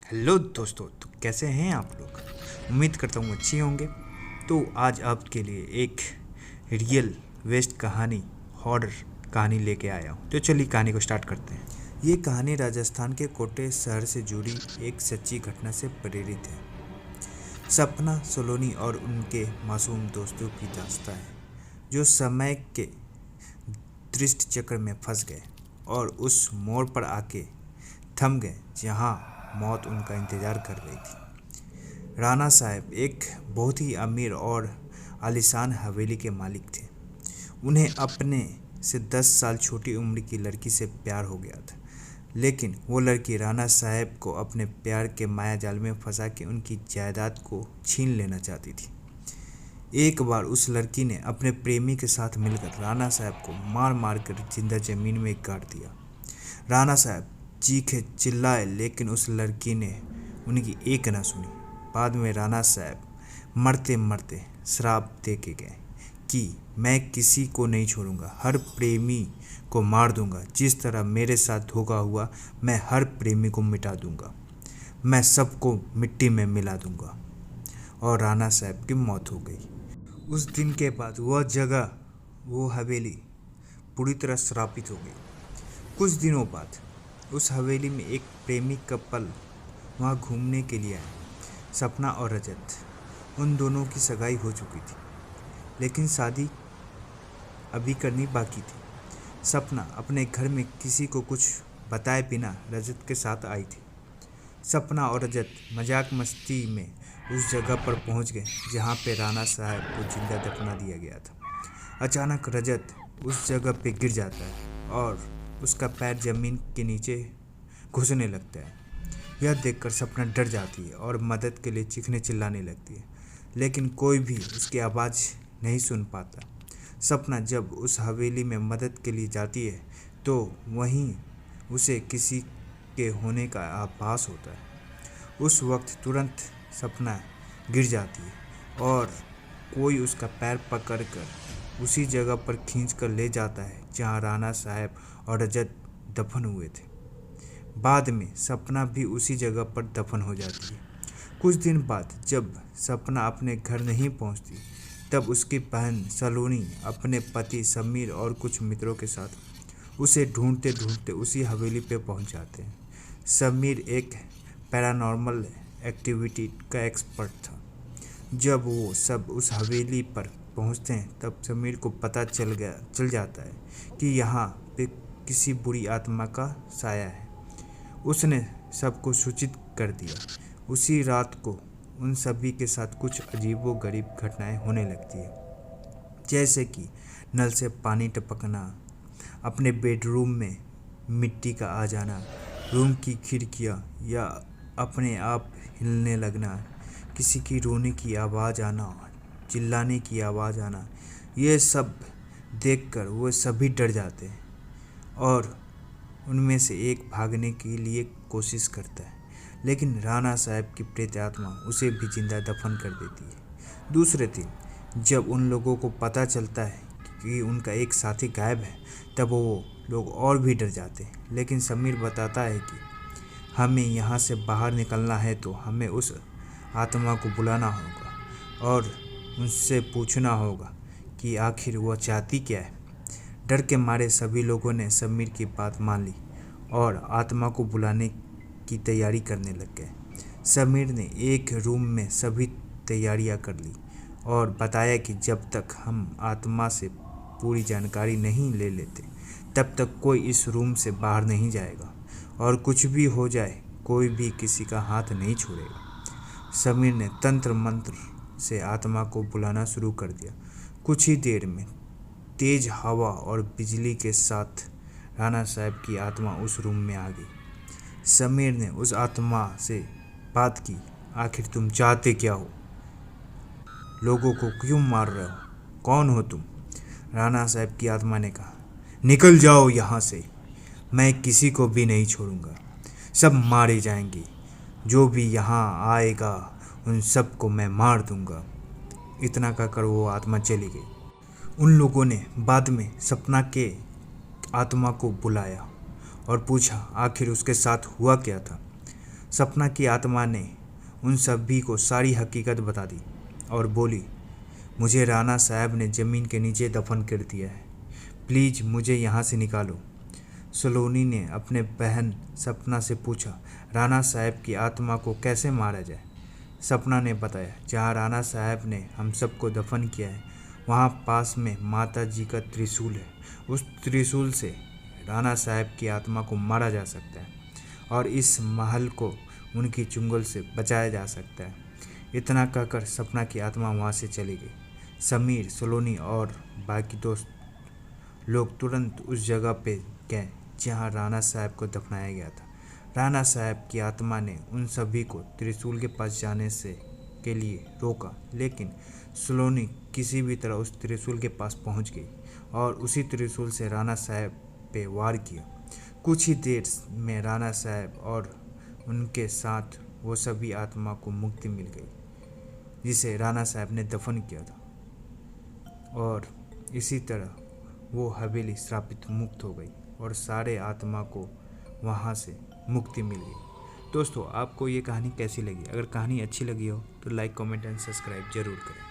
Hello दोस्तों, तो कैसे हैं आप लोग। उम्मीद करता हूँ अच्छे होंगे। तो आज आपके लिए एक रियल वेस्ट कहानी, हॉरर कहानी लेके आया हूँ। तो चलिए कहानी को स्टार्ट करते हैं। ये कहानी राजस्थान के कोटे शहर से जुड़ी एक सच्ची घटना से प्रेरित है। सपना सोलोनी और उनके मासूम दोस्तों की दास्तां है, जो समय के दृष्ट चक्र में फंस गए और उस मोड़ पर आके थम गए जहाँ मौत उनका इंतज़ार कर रही थी। राणा साहब एक बहुत ही अमीर और आलीशान हवेली के मालिक थे। उन्हें अपने से 10 साल छोटी उम्र की लड़की से प्यार हो गया था, लेकिन वो लड़की राणा साहब को अपने प्यार के माया जाल में फंसा के उनकी जायदाद को छीन लेना चाहती थी। एक बार उस लड़की ने अपने प्रेमी के साथ मिलकर राणा साहब को मार मार कर जिंदा जमीन में गाड़ दिया। राणा साहब चीखे चिल्लाए, लेकिन उस लड़की ने उनकी एक न सुनी। बाद में राणा साहब मरते मरते श्राप दे के गए कि मैं किसी को नहीं छोड़ूंगा, हर प्रेमी को मार दूंगा। जिस तरह मेरे साथ धोखा हुआ, मैं हर प्रेमी को मिटा दूंगा, मैं सबको मिट्टी में मिला दूंगा। और राणा साहब की मौत हो गई। उस दिन के बाद वह जगह, वो हवेली पूरी तरह श्रापित हो गई। कुछ दिनों बाद उस हवेली में एक प्रेमी कपल वहाँ घूमने के लिए आए। सपना और रजत, उन दोनों की सगाई हो चुकी थी, लेकिन शादी अभी करनी बाकी थी। सपना अपने घर में किसी को कुछ बताए बिना रजत के साथ आई थी। सपना और रजत मजाक मस्ती में उस जगह पर पहुंच गए जहां पे राणा साहब को जिंदा दफना दिया गया था। अचानक रजत उस जगह पे गिर जाता है और उसका पैर जमीन के नीचे घुसने लगता है। यह देखकर सपना डर जाती है और मदद के लिए चीखने चिल्लाने लगती है, लेकिन कोई भी उसकी आवाज़ नहीं सुन पाता। सपना जब उस हवेली में मदद के लिए जाती है तो वहीं उसे किसी के होने का आभास होता है। उस वक्त तुरंत सपना गिर जाती है और कोई उसका पैर पकड़कर उसी जगह पर खींच कर ले जाता है जहां राणा साहब और रजत दफन हुए थे। बाद में सपना भी उसी जगह पर दफन हो जाती है। कुछ दिन बाद जब सपना अपने घर नहीं पहुंचती, तब उसकी बहन सलोनी अपने पति समीर और कुछ मित्रों के साथ उसे ढूंढते ढूंढते उसी हवेली पे पहुंच जाते हैं। समीर एक पैरानॉर्मल एक्टिविटी का एक्सपर्ट था। जब वो सब उस हवेली पर पहुंचते हैं, तब समीर को पता चल जाता है कि यहाँ पे किसी बुरी आत्मा का साया है। उसने सबको सूचित कर दिया। उसी रात को उन सभी के साथ कुछ अजीबोगरीब घटनाएं होने लगती है, जैसे कि नल से पानी टपकना, अपने बेडरूम में मिट्टी का आ जाना, रूम की खिड़कियां या अपने आप हिलने लगना, किसी की रोने की आवाज़ आना, चिल्लाने की आवाज़ आना। ये सब देखकर वो सभी डर जाते हैं और उनमें से एक भागने के लिए कोशिश करता है, लेकिन राणा साहब की प्रेत आत्मा उसे भी जिंदा दफन कर देती है। दूसरे दिन जब उन लोगों को पता चलता है कि उनका एक साथी गायब है, तब वो लोग और भी डर जाते हैं। लेकिन समीर बताता है कि हमें यहाँ से बाहर निकलना है तो हमें उस आत्मा को बुलाना होगा और उनसे पूछना होगा कि आखिर वह चाहती क्या है। डर के मारे सभी लोगों ने समीर की बात मान ली और आत्मा को बुलाने की तैयारी करने लग गए। समीर ने एक रूम में सभी तैयारियां कर ली और बताया कि जब तक हम आत्मा से पूरी जानकारी नहीं ले लेते, तब तक कोई इस रूम से बाहर नहीं जाएगा और कुछ भी हो जाए, कोई भी किसी का हाथ नहीं छोड़ेगा। समीर ने तंत्र मंत्र से आत्मा को बुलाना शुरू कर दिया। कुछ ही देर में तेज हवा और बिजली के साथ राणा साहब की आत्मा उस रूम में आ गई। समीर ने उस आत्मा से बात की, आखिर तुम चाहते क्या हो? लोगों को क्यों मार रहे हो? कौन हो तुम? राणा साहब की आत्मा ने कहा, निकल जाओ यहाँ से, मैं किसी को भी नहीं छोड़ूंगा, सब मारे जाएंगे। जो भी यहाँ आएगा उन सबको मैं मार दूंगा। इतना कहकर वो आत्मा चली गई। उन लोगों ने बाद में सपना के आत्मा को बुलाया और पूछा आखिर उसके साथ हुआ क्या था। सपना की आत्मा ने उन सभी को सारी हकीकत बता दी और बोली, मुझे राणा साहब ने ज़मीन के नीचे दफन कर दिया है, प्लीज़ मुझे यहाँ से निकालो। सलोनी ने अपने बहन सपना से पूछा, राणा साहब की आत्मा को कैसे मारा जाए? सपना ने बताया, जहाँ राणा साहब ने हम सबको दफन किया है वहाँ पास में माता जी का त्रिशूल है। उस त्रिशूल से राणा साहब की आत्मा को मारा जा सकता है और इस महल को उनकी चुंगल से बचाया जा सकता है। इतना कहकर सपना की आत्मा वहाँ से चली गई। समीर, सलोनी और बाकी दोस्त लोग तुरंत उस जगह पे गए जहाँ राणा साहब को दफनाया गया था। राणा साहब की आत्मा ने उन सभी को त्रिशूल के पास जाने से के लिए रोका, लेकिन सलोनी किसी भी तरह उस त्रिशूल के पास पहुंच गई और उसी त्रिशूल से राणा साहब पे वार किया। कुछ ही देर में राणा साहब और उनके साथ वो सभी आत्मा को मुक्ति मिल गई जिसे राणा साहब ने दफन किया था और इसी तरह वो हवेली श्रापित मुक्त हो गई और सारे आत्मा को वहाँ से मुक्ति मिल गई। दोस्तों, आपको ये कहानी कैसी लगी? अगर कहानी अच्छी लगी हो तो लाइक, कमेंट एंड सब्सक्राइब जरूर करें।